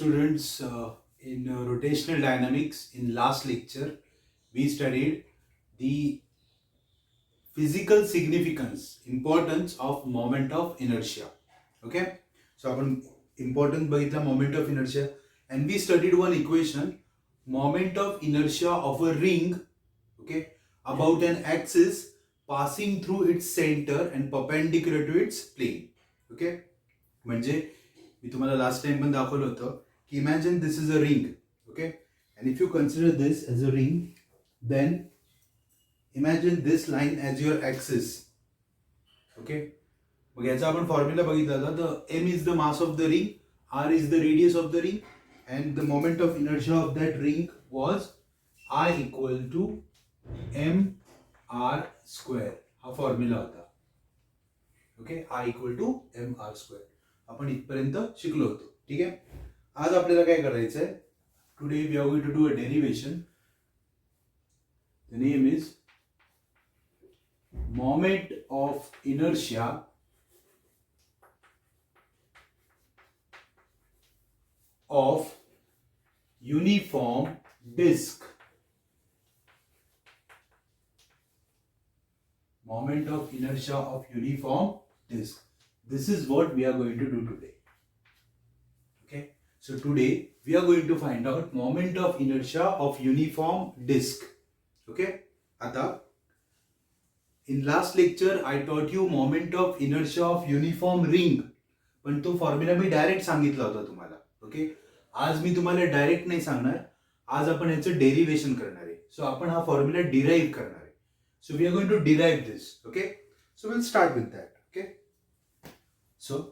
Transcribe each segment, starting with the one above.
students, in rotational dynamics, in last lecture, we studied the physical significance, importance of moment of inertia. Okay, so आपण important बघितला moment of inertia, and we studied one equation, moment of inertia of a ring, okay, about an axis passing through its center and perpendicular to its plane. Okay, म्हणजे मी तुम्हाला last time पण दाखवलं होतं की imagine this is a ring. Okay, and if you consider this as a ring, then imagine this line as your axis. Okay, मग याचा आपण formula बघितला होता. The M is the mass of the ring, R is the radius of the ring, and the moment of inertia of that ring was I equal to M R square. हा formula होता. Okay, I equal to M R square. आपण इथपर्यंत शिकलो होतो. ठीक आहे, आज आपल्याला काय करायचं आहे? Today we are going to do a derivation. The name is moment of inertia of uniform disk. Moment of inertia of uniform disk. This is what we are going to do today. Okay, so today we are going to find out moment of inertia of uniform disk. Okay, आता in last lecture I taught you moment of inertia of uniform ring, पण तो formula मी direct सांगितला होता तुम्हाला. Okay, आज मी तुम्हाला direct नाही सांगणार. आज आपण याचं डेरिवेशन करणार आहे. सो आपण हा फॉर्म्युला डिराईव्ह करणार आहे. So we are going to derive this. Okay, so will start with that. Okay, so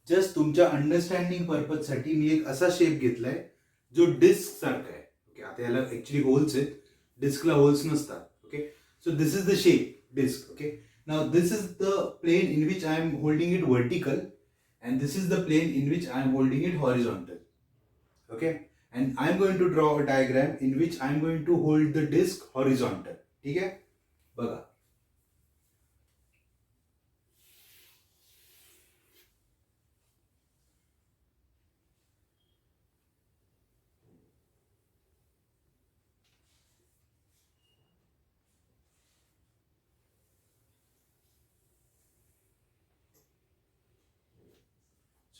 just तुमच्या अंडरस्टँडिंग पर्पजसाठी मी एक असा शेप घेतलाय जो डिस्क सारखा आहे. ओके, आता याला ऍक्च्युली होल्स आहेत, डिस्कला होल्स नसतात. Okay, so this is the shape disk. Okay, now this is the plane in which I am holding it vertical, and this is the plane in which I am holding it horizontal. Okay, and I am going to draw a diagram in which I am going to hold the disc horizontal. ठीक है, बघा.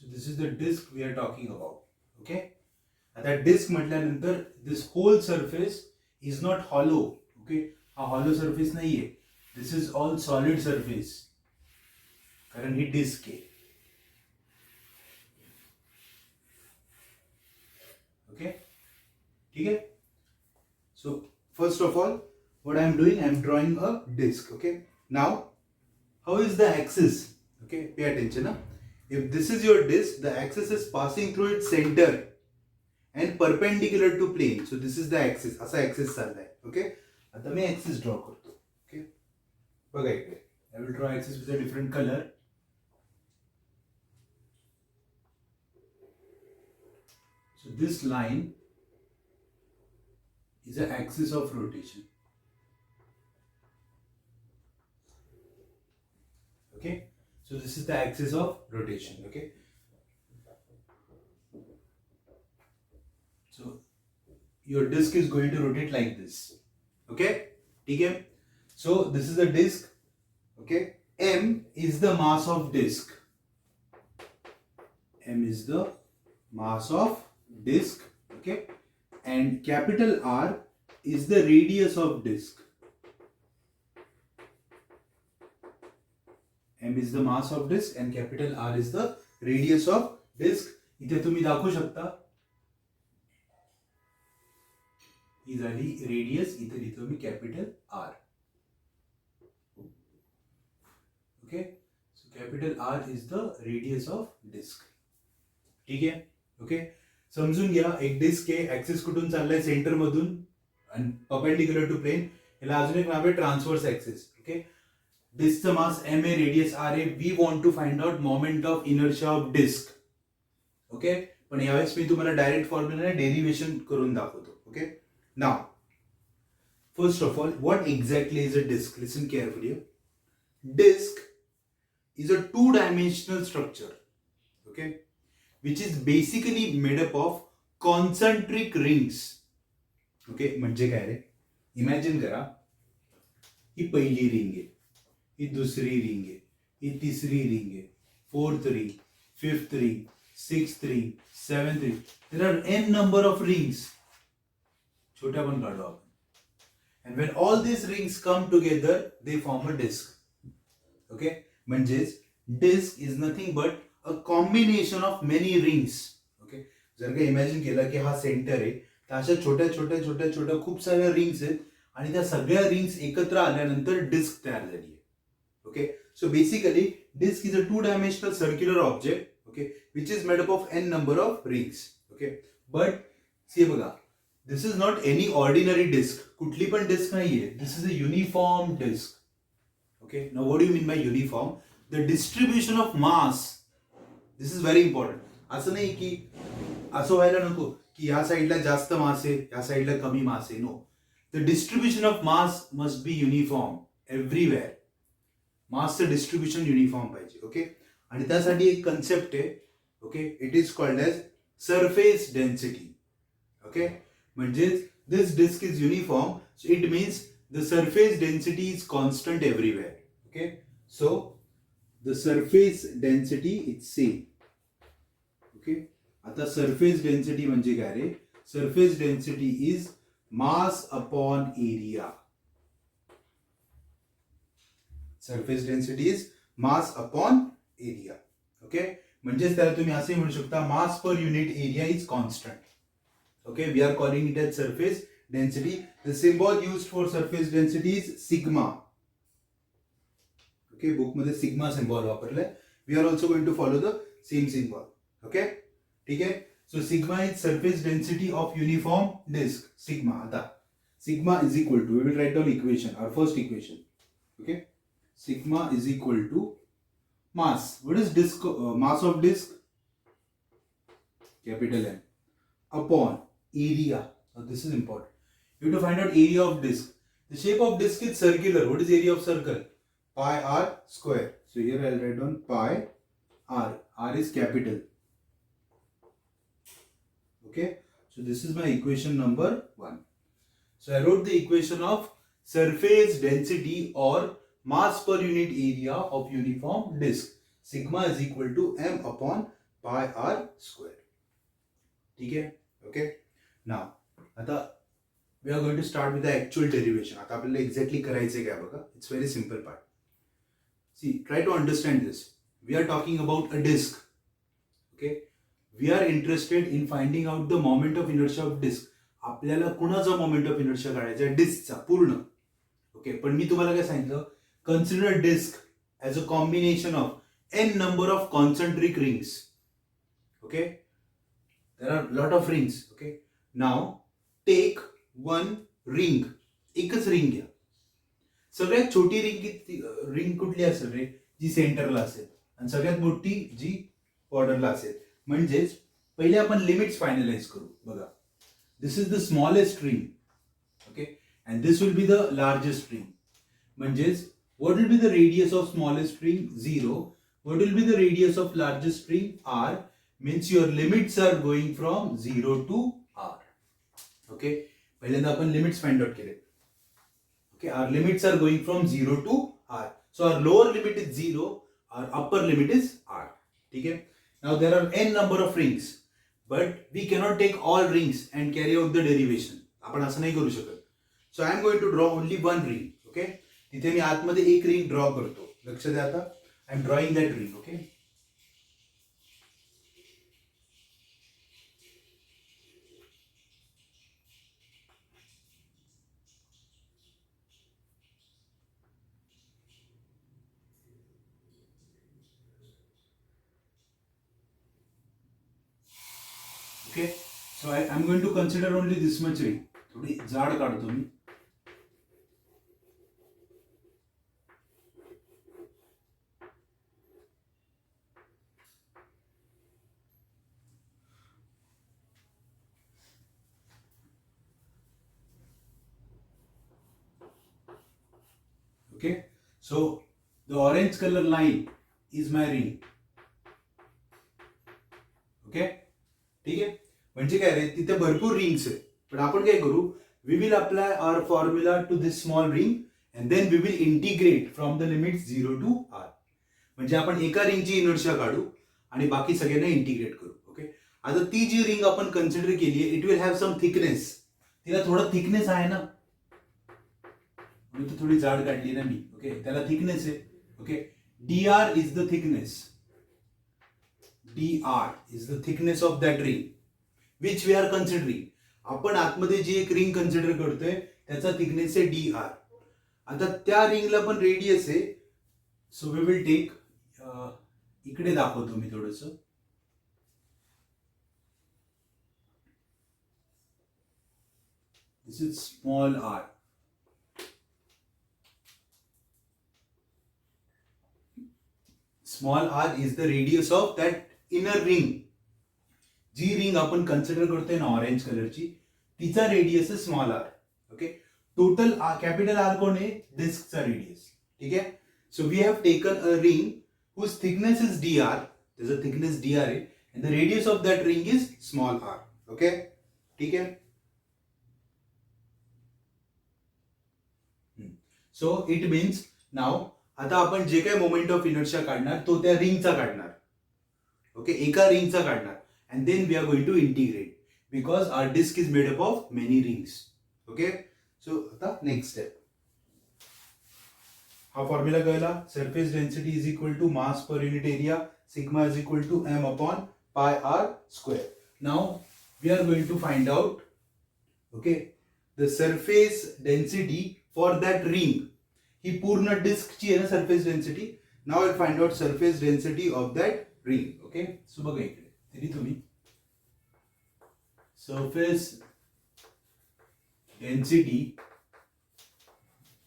So this is the disc we are talking about. Okay, आता disk म्हटल्यानंतर this whole surface is not hollow. Okay, हा hollow surface नाहीये. This is all solid surface, कारण ही disk आहे. ओके, ठीक आहे. So first of all what I am doing, I am drawing a disc. Okay, now how is the axis? Okay, pay attention. If this is your disc, the axis is passing through its center and perpendicular to plane. So this is the axis. असा axis चाललाय. Okay, आता मी axis draw करतो. Okay, बघा इकडे. I will draw axis with a different color. So this line is the axis of rotation. Okay, so this is the axis of rotation. Okay, so your disc is going to rotate like this. Okay, ठीक है. So this is the disc. Okay, m is the mass of disc. M is the mass of disc. Okay, and capital R is the radius of disc. M is the mass of disc and capital R is the radius of disc. इथे तुम्ही दाखवू शकता, ही झाली radius, इथे लिहितो मी capital R. Okay, so capital R is the radius of disc. ठीक आहे. ओके, समजून घ्या. एक डिस्क आहे, ऍक्सिस कुठून चाललाय? सेंटर मधून, आणि परपेंडिक्युलर टू प्लेन. याला अजून एक नाव आहे ट्रान्सवर्स ऍक्सिस. ओके, डिस्कचं मास m आहे, रेडियस r आहे. We want to find out moment of inertia of disk. Okay, पण यावेळेस मी तुम्हाला डायरेक्ट फॉर्म्युला डेरिवेशन करून दाखवतो. Okay, now first of all, what exactly is a disk? Listen carefully. Disk is a two-dimensional structure. Okay, which is basically made up of concentric rings. Okay, म्हणजे काय रे, imagine करा, ही पहिली ring आहे, ही दुसरी ring आहे, ही तिसरी रिंग आहे, fourth ring, fifth ring, sixth ring, seventh ring. There are n number of rings. छोट्या पण काढू आपण. And when all these rings come together, they form a disc. Okay? म्हणजेच disc is nothing but a combination of many rings. Okay? जर का imagine केलं की हा सेंटर आहे, तर अशा छोट्या छोट्या छोट्या छोट्या खूप साऱ्या रिंग्स आहेत आणि त्या सगळ्या रिंग्स एकत्र आल्यानंतर डिस्क तयार झाली आहे. Okay, so basically disk is a 2-dimensional circular object, okay, which is made up of n number of rings. Okay, but see बघा, this is not any ordinary disk. कुठली पण डिस्क नाहीये. This is a uniform disk. Okay, now what do you mean by uniform? The distribution of mass. This is very important. असं नाही की असं व्हायला नको की या साईडला जास्त मास आहे, या साईडला कमी मास आहे. No, the distribution of mass must be uniform everywhere. मासचं डिस्ट्रीब्युशन युनिफॉर्म पाहिजे. ओके, आणि त्यासाठी एक कन्सेप्ट आहे. Okay, it is called as surface density. Okay, म्हणजेच this disc is uniform, so it means the surface density is constant everywhere. Okay, so the surface density is same. Okay, आता surface density म्हणजे काय रे? Surface density is mass upon area. Surface density is mass upon area. Okay, म्हणजेच त्याला तुम्ही असे म्हणू शकता, mass per unit area is constant. Okay, we are calling it as surface density. The symbol used for surface density is sigma. Okay, book मध्ये sigma symbol वापरलाय. We are also going to follow the same symbol. Okay, ठीक है. So sigma is surface density of uniform disc. Sigma, आता sigma is equal to, we will write down equation, our first equation. Okay, sigma is equal to mass. What is disk? Mass of disk? Capital M upon area. Now this is important. You have to find out area of disk. The shape of disk is circular. What is area of circle? Pi r square. So here I will write down pi r. R is capital. Okay. So this is my equation number 1. So I wrote the equation of surface density or mass per unit area of uniform disk. Sigma is equal to m upon pi r square. ठीक है? Okay. Now, आता we are going to start with the actual derivation. आता आपल्याला exactly करायचे काय बघा. It's very simple part. See, try to understand this. We are talking about a disk. Okay. We are interested in finding out the moment of inertia of disk. आपल्याला कुणाचा moment of inertia काढायचा आहे? डिस्कचा पूर्ण. Okay, पण मी तुम्हाला काय सांगितलं? Consider disk as a combination of n number of concentric rings. Okay, there are a lot of rings. Okay, now take one ring. एकच रिंग घ्या. सगळ्यात छोटी रिंग कुठली असेल रे? जी सेंटरला असेल, आणि सगळ्यात मोठी जी बॉर्डरला असेल. म्हणजेच पहिले आपण लिमिट्स फायनलाइज करू. बघा, this is the smallest ring. Okay, and this will be the largest ring. म्हणजेच what will be the radius of smallest string? 0. What will be the radius of largest string? R. Means your limits are going from 0 to R. Okay, पहिल्यांदा आपण limits find out केले. Okay, our limits are going from 0 to R. So our lower limit is 0, our upper limit is R. ठीक है. Now there are n number of rings, but we cannot take all rings and carry out the derivation. आपण असं नाही करू शकत. So I am going to draw only one ring. Okay, तिथे मी आतमध्ये एक रिंग ड्रॉ करतो. लक्ष द्या, आता I am drawing that ring. Okay, okay. So I am going to consider only this much ring. थोडी जाड काढतो मी. Okay, so the orange color line is my ring. Okay, ठीक आहे. म्हणजे काय रे, तिथे भरपूर रिंग्स आहे, पण आपण काय करू, we will apply our formula to this small ring and then we will integrate from the limit 0 to r. म्हणजे आपण एका रिंगची इनर्शिया काढू आणि बाकी सगळ्यांना इंटिग्रेट करू. ओके, आता ती जी रिंग आपण कन्सिडर केली आहे, it will have some thickness. तिला थोडा थिकनेस आहे ना, म्हणून थोडी जाड काढली ना मी. ओके, त्याला थिकनेस आहे. Okay, dr is the thickness. dr is the thickness of that ring which we are considering. आपण आतमध्ये जी एक रिंग कन्सिडर करतोय त्याचा थिकनेस आहे dr. आता त्या रिंगला पण रेडियस आहे, सो वी विल टेक, इकडे दाखवतो मी थोडस. This is small r. Small r is the radius of that inner ring. जी रिंग आपण कन्सिडर करतोय ना ऑरेंज कलरची, तिचा रेडियस आहे small r. Okay, total capital R कोण आहे, डिस्कचा रेडियस. ठीक आहे, so we have taken a ring whose thickness is dr, त्याचा थिकनेस dr आहे, and the radius of that ring is small r. Okay, ठीक आहे. सो इट मीन्स नाव आता आपण जे काही मोमेंट ऑफ इनर्शिया काढणार तो त्या रिंगचा काढणार. ओके, एका रिंगचा काढणार, and then we are going to integrate because our disc is made up of many rings. Okay, so आता नेक्स्ट स्टेप. हा फॉर्म्युला कळला. Surface density is equal to mass per unit area, sigma is equal to m upon pi r square. Now we are going to find out, okay, the surface density for that ring. ही पूर्ण डिस्कची आहे ना surface density. Now I find out surface density of that ring. Okay, so बघा इकडे तरी तुम्ही surface density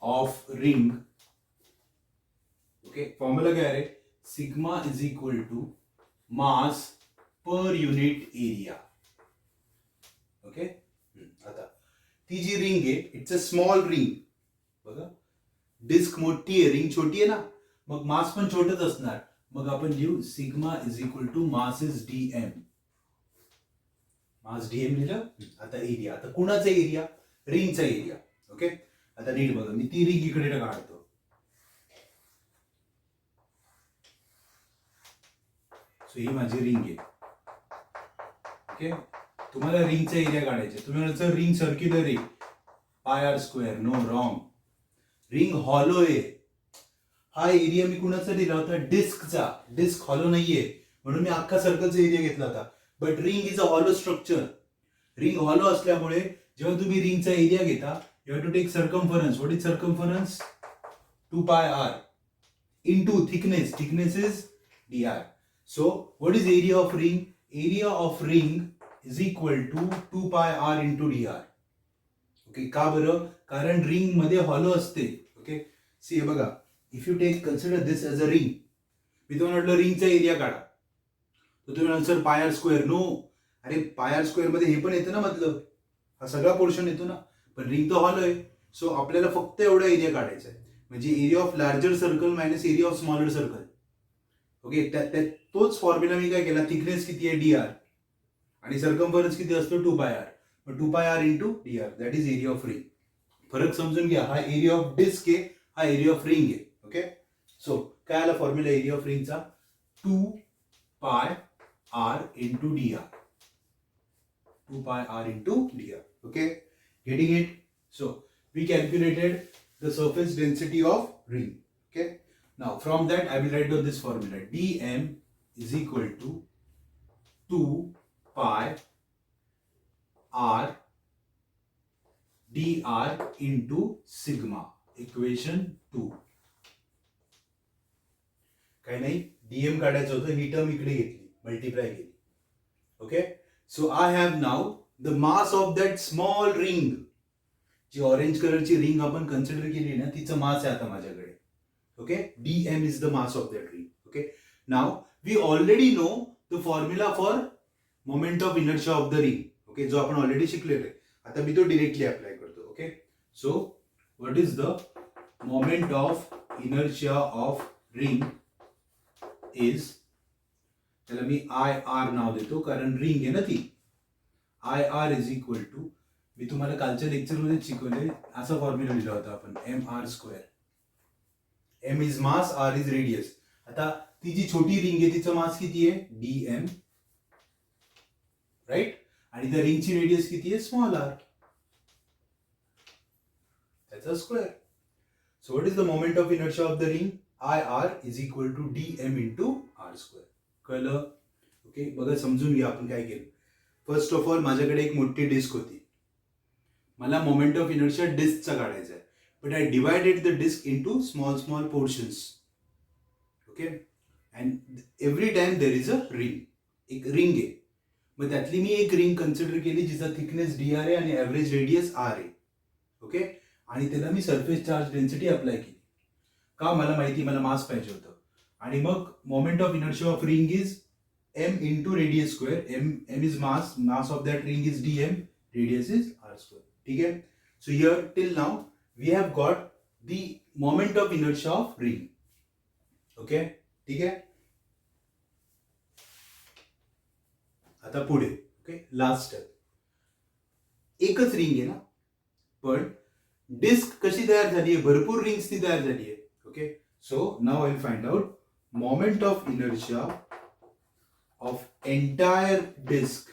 of ring. Okay, formula काय आहे, sigma is equal to mass per unit area. Okay, आता ती जी रिंग आहे इट्स अ स्मॉल रिंग. बघा, डिस्क मोठी आहे, रिंग छोटी आहे ना, मग मास पण छोटच असणार. मग आपण लिहू sigma is equal to mass is dm. Mass dm लिहिलं. आता एरिया, आता कुणाचा एरिया, रिंगचा एरिया. ओके, आता नीट बघा, मी ती रिंग इकडे काढतो. सो ही माझी रिंग आहे. ओके, तुम्हाला रिंगचा एरिया काढायचा. तुम्ही म्हणाल सर रिंग सर्क्युलर आहे, pi r square. No, wrong. Ring hollow आहे. हा एरिया मी कुणाचा दिला होता, डिस्कचा. डिस्क हॉलो नाहीये म्हणून मी अख्खा सर्कलचा एरिया घेतला होता. But ring is a hollow structure. Ring hollow असल्यामुळे जेव्हा तुम्ही रिंगचा एरिया घेता, you have to take circumference. What is circumference, 2 pi r into thickness. Thickness is dr. So what is area of ring? Area of ring is equal to 2 pi r into dr. Okay, का बरं, कारण ring मध्ये hollow असते. Okay, see हे बघा, if you take consider this as a ring. मी तुम्हाला म्हटलं रिंगचा एरिया काढा, तर तुम्ही म्हणाल sir pi r square. No, अरे पाय r स्क्वेअर मध्ये हे पण येतं ना, मतलब हा सगळा पोर्शन येतो ना, पण रिंग तर हॉलो आहे. सो आपल्याला फक्त एवढा एरिया काढायचा आहे, म्हणजे area of larger circle minus area of smaller circle. Okay, तोच फॉर्म्युला मी काय केला, थिकनेस किती आहे dr आणि सर्कम्फरन्स किती असतो 2 pi r. 2 pi r into dr, that is area of ring. फरक समजून घ्या, हा एरिया ऑफ डिस्क आहे, हा एरिया ऑफ रिंग आहे. ओके, सो काय आला फॉर्म्युला एरिया ऑफ रिंगचा, 2 pi r into dr. 2 pi r into dr. Okay, getting it. So we calculated the surface density of ring. Okay, now from that I will write down this formula. dm is equal to 2 pi r dr into sigma. Equation 2. काही नाही, dm काढायचं होतं, ही term इकडे घेतली, multiply केली. Okay, so I have now the mass of that small ring. जी orange कलरची ring आपण कन्सिडर केली ना, तिचं मास आहे आता माझ्याकडे. Okay, dm is the mass of that ring. Okay, now we already know the formula for moment of inertia of the ring. Okay, जो आपण ऑलरेडी शिकलेलो आहे. आता मी तो डिरेक्टली अप्लाय करतो. Okay, so what is the moment of inertia of ring is त्याला मी I R नाव देतो कारण रिंग आहे ना ती. I R is equal to, मी तुम्हाला कालच्या लेक्चरमध्ये शिकवले असा फॉर्म्युला लिहिला होता आपण, M R square. M is mass, R is radius. आता ती जी छोटी रिंग आहे तिचं मास किती आहे, डी एम, राईट, आणि त्या रिंगची रेडियस किती आहे, स्मॉल आर, त्याचा square. So what is the moment of inertia of the ring, I R is equal to D M into R square. कळलं? ओके, बघा समजून घ्या आपण काय केलं. फर्स्ट ऑफ ऑल माझ्याकडे एक मोठी डिस्क होती, मला मोमेंट ऑफ इनर्शिया डिस्कचा काढायचा आहे, but I divided the disc into small small portions. Okay, and every time there is a ring, एक रिंग आहे, मग त्यातली मी एक रिंग कन्सिडर केली जिचा थिकनेस डी आर आहे आणि ॲव्हरेज रेडियस आर आहे. ओके, आणि त्याला मी सरफेस चार्ज डेन्सिटी अप्लाय केली. का, मला माहिती मला मास पाहिजे होतं. आणि मग moment of inertia of ring is m into radius square. m is mass of that ring is dm, radius is r square. ठीक है? So here till now we have got the moment of inertia of ring. Okay? ठीक है? आता पुढे, okay, last step. एकच ring आहे ना, पण डिस्क कशी तयार झाली आहे, भरपूर रिंग्स ती तयार झाली आहे. Okay, so now I will find out moment of inertia of entire disk.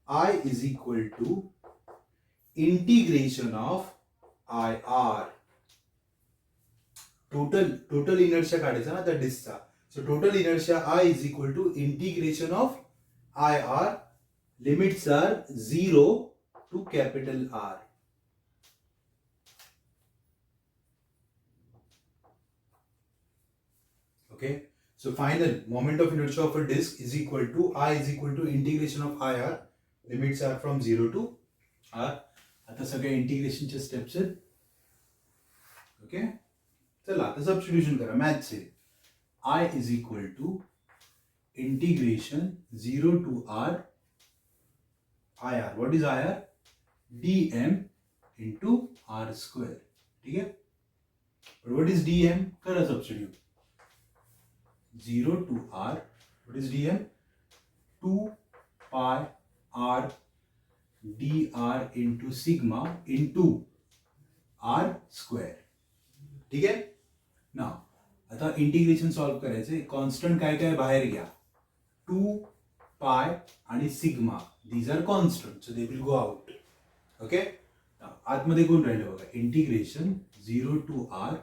I is equal to integration of IR. Total inertia काढायचा ना त्या डिस्कचा. So total inertia I is equal to integration of IR. Limits are 0 to capital R. Okay, so final moment of inertia of a disk is equal to I is equal to integration of IR. Limits are from 0 to R. आता सगळे इंटिग्रेशनचे steps आहेत. Okay, चला आता substitution करा मॅथ्सचे. I is equal to integration 0 to R IR. What is IR? dm into R square. ठीक है? But what is dm? करा substitute. 0 to R, what is dm? 2 pi r dr into sigma into r square. ठीक आहे? नाव आता integration solve करायचे. Constant काय काय बाहेर घ्या, 2 पाय आणि sigma, these are constant, so they will go out. Okay, आतमध्ये कोण राहिलं बघा, integration 0 to R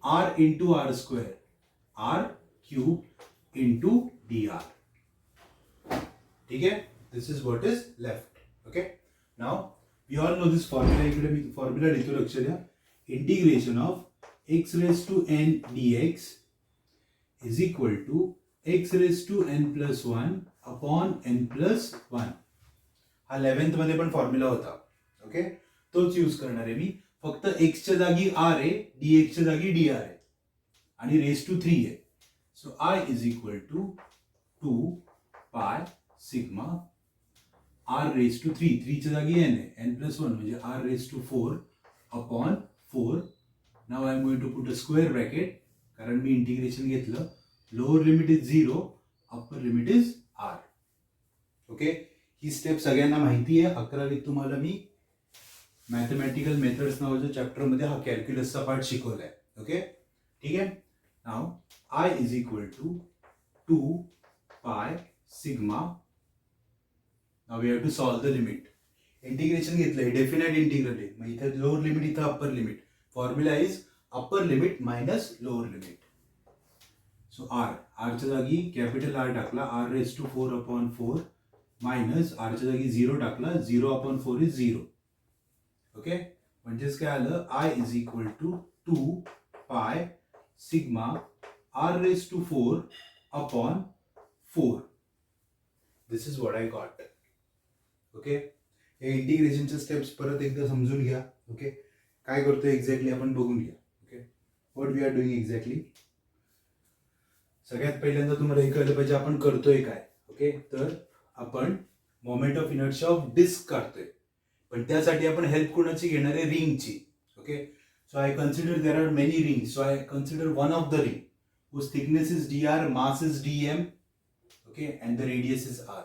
r into r square, r cube into dr. ठीक है, this is what is left. Okay, now we all know this formula. इकडे मी formula लिहितो, लक्ष द्या. Integration of x raised to n dx is equal to x raised to n plus 1 upon n plus 1. हा 11th मध्ये पण formula होता. Okay, तोच use करणार आहे मी. फक्त x च्या जागी r आहे, dx च्या जागी dr आहे आणि रेस टू 3 आहे. So I is equal to 2 pi sigma r raised to 3, 3 च्या जागी n आहे, n plus 1 म्हणजे r raised to 4 upon 4. Now I am going to put a square bracket कारण मी इंटिग्रेशन घेतलं. Lower limit is 0, upper limit is r. Okay, he step सगळ्यांना माहिती आहे. 11वीत तुम्हाला मी मॅथमॅटिकल मेथड्स नावाच्या चॅप्टरमध्ये हा कॅल्क्युलसचा पार्ट शिकवलाय. ओके, ठीक आहे. Now I is equal to 2 pi sigma. Now we have to solve the limit. Integration घेतलंय, डेफिनेट इंटिग्रल आहे, मग इथे लोअर लिमिट, इथं upper limit. Formula is upper limit minus lower limit. So R च्या जागी capital R टाकला, R raise to 4 upon 4 minus R च्या जागी 0 टाकला, 0 अपॉन 4 इज 0. ओके, म्हणजेच काय आलं, I is equal to 2 pi sigma r raised to 4 upon 4. This is what I got. Okay, हे इंटिग्रेशनचे स्टेप्स परत एकदा समजून घ्या. ओके, काय करतोय एक्झॅक्टली आपण बघून घ्या. Okay, what we are doing exactly. सगळ्यात पहिल्यांदा तुम्हाला हे कळलं पाहिजे आपण करतोय काय. ओके, तर आपण moment of inertia of disc काढतोय, पण त्यासाठी आपण हेल्प कोणाची घेणार आहे, रिंगची. Okay, so I consider there are many rings, so I consider one of the ring. whose thickness is dr, mass is dm, okay, and the radius is r.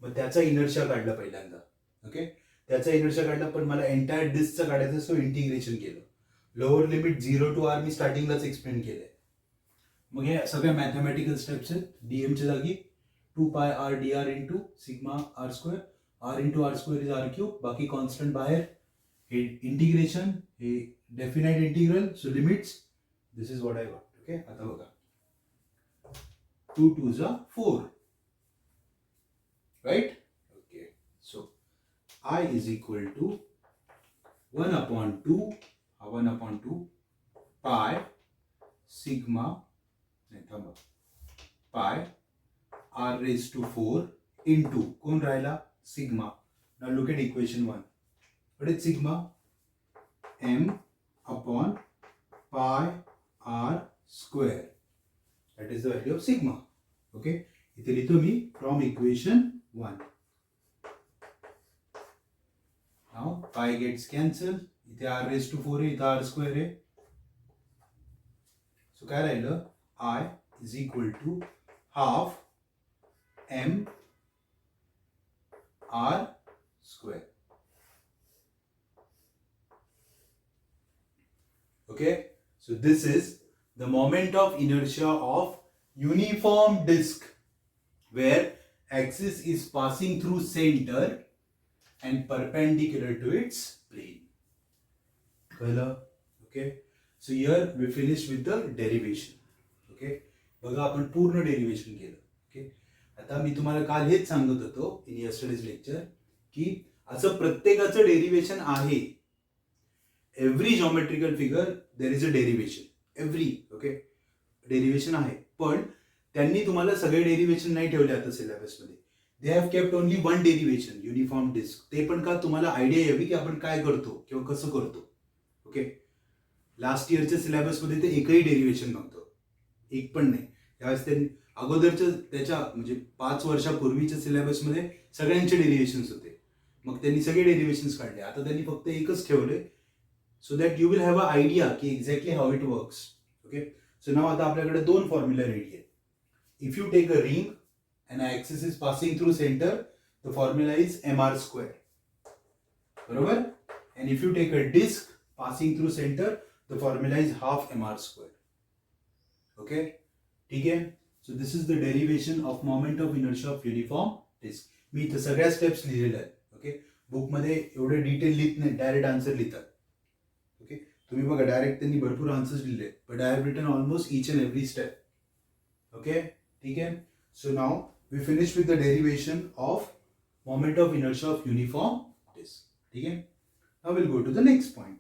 मग त्याचा inertia काढला पहिल्यांदा. ओके, त्याचा inertia काढला, पण मला entire डिस्कचा काढायचा, so integration केलं. लोअर लिमिट 0 to r मी स्टार्टिंगलाच एक्सप्लेन केलंय. मग हे सगळ्या मॅथमॅटिकल स्टेप्स आहेत. डीएमच्या जागी 2 pi r dr into sigma r square, r into r square is r cube, बाकी कॉन्स्टंट बाहेर. हे इंटिग्रेशन, हे definite integral, so limits, this is what I got. Okay, आता बघा, 2 2s are 4, right? Okay, so I is equal to 1 upon 2 pi sigma pi r raised to 4 into कोण राहिला sigma. Now look at equation 1. What is sigma? m upon pi r square. That is the value of sigma. Okay, इथे लिहितो मी from equation 1. Now pi gets cancelled. इथे r raised to 4 है, इथे r square है. So काय राहिलं, I is equal to half m r square. Okay, so this is the moment of inertia of uniform disk where axis is passing through center and perpendicular to its plane. Okay, so here we finished with the derivation. Okay, बघा आपण पूर्ण derivation केलं. Okay, आता मी तुम्हाला काल हेच सांगत होतो in yesterday's lecture की असं प्रत्येकाचं डेरिव्हेशन आहे. Every geometrical figure there is a derivation, every. Okay, derivation आहे, पण त्यांनी तुम्हाला सगळे डेरिव्हेशन नाही ठेवले आता सिलेबसमध्ये. They have kept only one derivation, uniform disc. ते पण का, तुम्हाला आयडिया यावी की आपण काय करतो किंवा कसं करतो. ओके, लास्ट इयरच्या सिलेबसमध्ये ते एकही डेरिव्हेशन नव्हतं, एक पण नाही. त्यावेळेस ते अगोदरच्या त्याच्या म्हणजे 5 वर्षापूर्वीच्या सिलेबसमध्ये सगळ्यांचे डेरिव्हेशन्स होते. मग त्यांनी सगळे डेरिव्हेशन्स काढले. आता त्यांनी फक्त एकच ठेवले, so that you will have a idea की exactly how it works. Okay, so now आता आपल्याकडे 2 फॉर्म्युला रेडी आहेत. If you take a ring and axis is passing through centre, the formula is mr square, बरोबर. And if you take a disc passing through centre, the formula is half mr square. Okay, ठीक आहे. So this is the derivation of moment of inertia of uniform disc. मी इथं सगळ्या steps लिहिलेल्या आहेत. Okay, बुकमध्ये एवढे डिटेल लिहित नाही, डायरेक्ट आन्सर लिहितात. ओके, तुम्ही बघा डायरेक्ट त्यांनी भरपूर आन्सर्स लिहिले, but I have written almost each and every step. Okay, ठीक आहे. So now we finish with the derivation of moment of inertia of uniform disc. ठीक आहे. Now will go to the next point.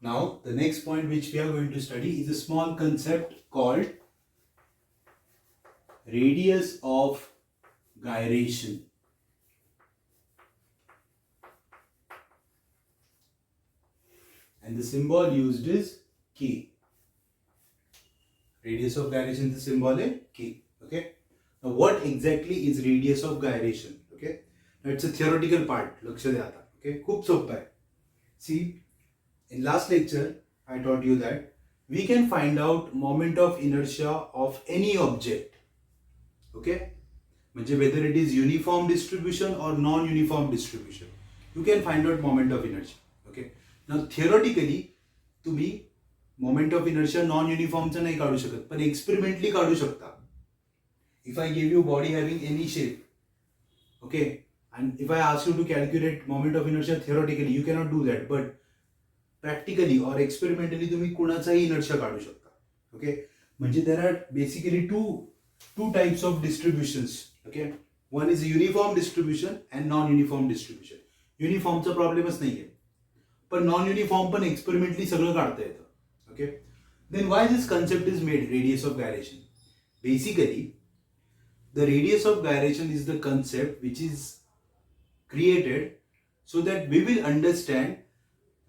Now, the next point which we are going to study is a small concept called radius of gyration. And the symbol used is K. Radius of gyration, the symbol is K. Okay. Now, what exactly is radius of gyration? Okay. Now, it's a theoretical part. लक्ष द्या आता. Okay. खूप सोपं आहे. See. In last lecture, I taught you that we can find out moment of inertia of any object. Okay? म्हणजे whether it is uniform distribution or non-uniform distribution, you can find out moment of inertia. Okay? Now theoretically, तुम्ही moment of inertia non-uniform चा नाही काढू शकत, पण experimentally काढू शकता. If I give you body having any shape, okay, and if I ask you to calculate moment of inertia theoretically, you cannot do that, but practically or experimentally तुम्ही कोणाचाही inertia काढू शकता. ओके, म्हणजे there are basically two types of distributions. Okay, one is uniform distribution and non uniform distribution. युनिफॉर्मचा प्रॉब्लेमच नाहीये. पण non uniform पण एक्सपेरिमेंटली सगळं काढता येतं. Okay, then why this concept is made radius of gyration? Basically the radius of gyration is the concept which is created so that we will understand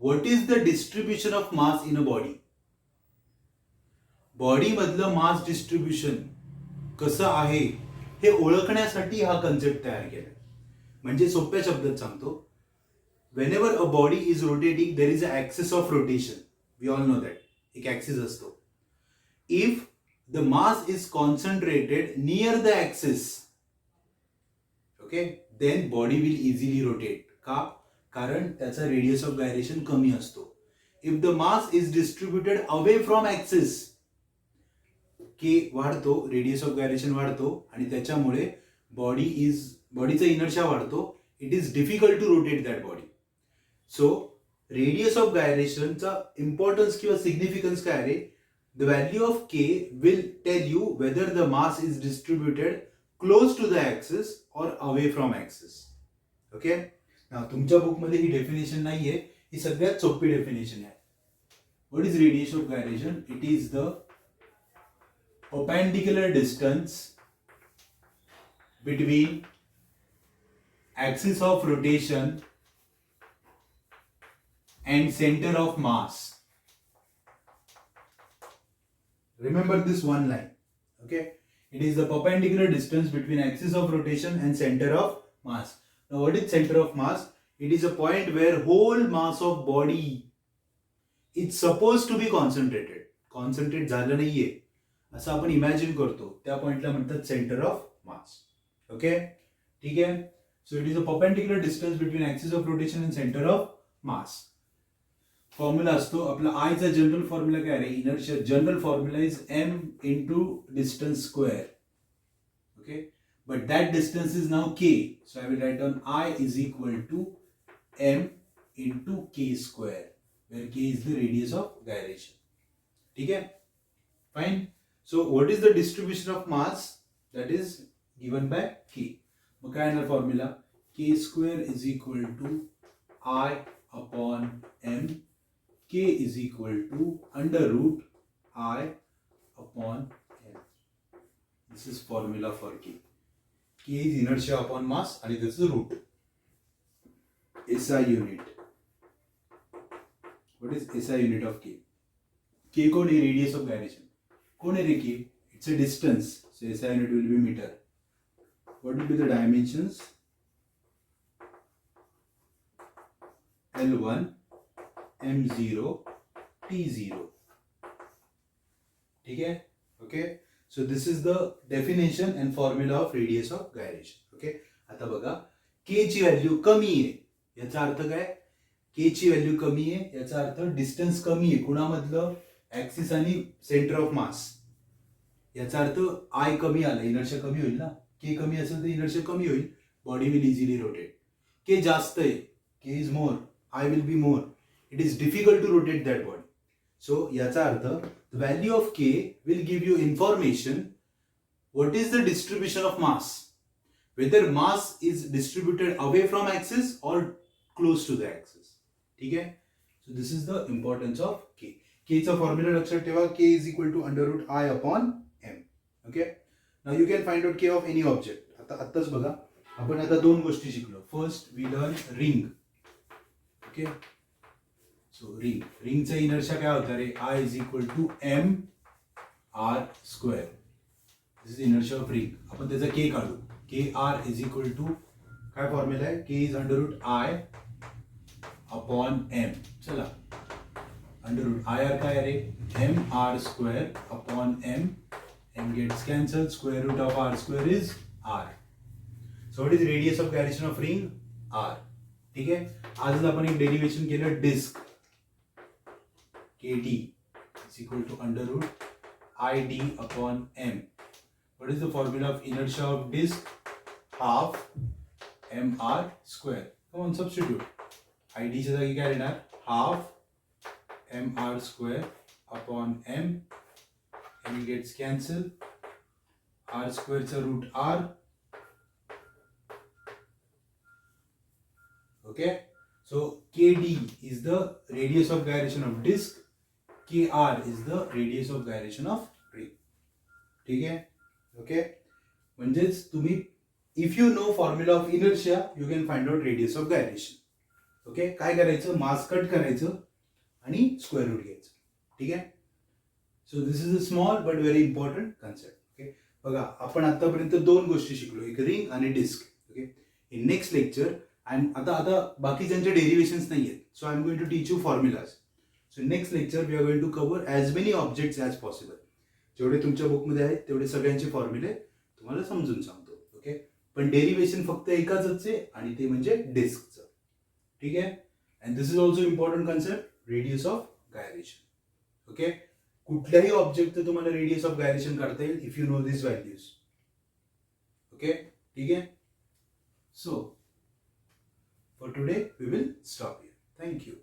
what is the distribution of mass in a body. Body मधलं मास distribution कसं आहे हे ओळखण्यासाठी हा concept तयार केला. म्हणजे सोप्या शब्दात सांगतो, whenever a body is rotating there is an axis of rotation. We all know that. एक ऍक्सिस असतो. If the mass is concentrated near the axis, okay, then body will easily rotate. का? कारण त्याचा रेडियस ऑफ गायरेशन कमी असतो. If the mass is distributed away from axis, के वाढतो, radius of gyration वाढतो आणि त्याच्यामुळे बॉडीचा इनर्शिया वाढतो. It is difficult to rotate that body. So radius of गायरेशनचा इम्पॉर्टन्स किंवा सिग्निफिकन्स काय आहे? The value of K will tell you whether the mass is distributed close to the axis or away from axis. Okay? Now, तुमच्या बुकमध्ये ही definition नाहीये, ही सगळ्यात सोपी definition आहे. What is radius of gyration? It is the perpendicular distance between axis of rotation and center of mass. Remember this one line. Okay, it is the perpendicular distance between axis of rotation and center of mass. Now what is center of mass? It is a point where whole mass of body is supposed to be concentrated. Concentrate झालं नाहीये असं आपण imagine करतो, त्या पॉइंटला म्हणतात centre of mass. Okay, ठीक आहे. So it is a perpendicular distance between axis of rotation and centre of mass. Formula असतो आपला आयचा जनरल फॉर्म्युला काय आहे? Inertia general formula is m into distance square. Okay, but that distance is now k, so I will write on I is equal to m into k square, where k is the radius of gyration. ठीक आहे, fine. So what is the distribution of mass? That is given by K. मग काय येणार formula? K square is equal to I upon M. K is equal to under root I upon M. This is formula for K. K is inertia upon mass and this is root. SI unit. What is SI unit of K? K code is radius of gyration. कौन है देखिए? It's a distance, so SI unit will be meter. What will be the dimensions? L1, M0, T0. ठीक है? Okay. So this is the definition and formula of radius of gyration. Okay. आता बघा, K ची value कमी आहे, याचा अर्थ काय? K ची व्हॅल्यू कमी आहे याचा अर्थ डिस्टन्स कमी आहे. कुणामधलं? ऍक्सिस आणि सेंटर ऑफ मास. याचा अर्थ आय कमी आला, इनर्शिया कमी होईल ना. के कमी असेल तर इनर्शिया कमी होईल, बॉडी विल इझिली रोटेट. के जास्त आहे, K is more, I will be more, it is difficult to rotate that body. So याचा अर्थ the value of K will give you information what is the distribution of mass, whether mass is distributed away from axis or close to the axis. ठीक आहे, so this is the importance of K. K चा formula लक्षात ठेवा, K is equal to under root I upon M. Okay. Now you can find out K of any object. आताच बघा, आपण आता दोन गोष्टी शिकलो. First we learn ring. Okay, so रिंगचा इनर्शिया काय होता रे? I is equal to M R square. This is inertia of ring. आपण त्याचा K काढू. K R is equal to काय फॉर्म्युला आहे? K is under root I upon M. चला, under root IR काय आहे रे? MR square upon M. M gets cancelled. Square root of R square is R. So what is radius of gyration of ring? R. ठीक आहे, आजच आपण एक derivation केलं, disc KD is equal to under root ID upon M. What is the formula of inertia of disk? Half MR square. Come on, substitute. ID च्या जागी काय येणार? Half mr square upon m. M gets cancelled. R square चा root R. Okay, so KD is the radius of gyration of disk, KR is the radius of gyration of ring. ठीक आहे. Okay, म्हणजेच तुम्ही if you no formula of inertia you can find out radius of gyration. Okay, काय करायचं, मास cut करायचं आणि square root घ्यायचं. ठीक आहे. So this is a small but very important concept. Okay, बघा आपण आतापर्यंत दोन गोष्टी शिकलो, एक रिंग आणि disc. Okay, in next lecture आता बाकीच्यांचे डेरिव्हेशन्स नाही आहेत, so I am going to teach you formulas. So next lecture we are going to cover as many objects as possible. जेवढे तुमच्या बुकमध्ये आहेत तेवढे सगळ्यांचे फॉर्म्युले तुम्हाला समजून सांगतो. ओके, पण डेरिव्हेशन फक्त एकाच आहे आणि ते म्हणजे डिस्कचं. ठीक आहे. And this is also important concept, radius of gyration. Okay, कुठल्याही ऑब्जेक्टचं तुम्हाला रेडियस ऑफ गायरेशन काढता येईल if you know this values. Okay, ठीक आहे. So for today we will stop here. Thank you.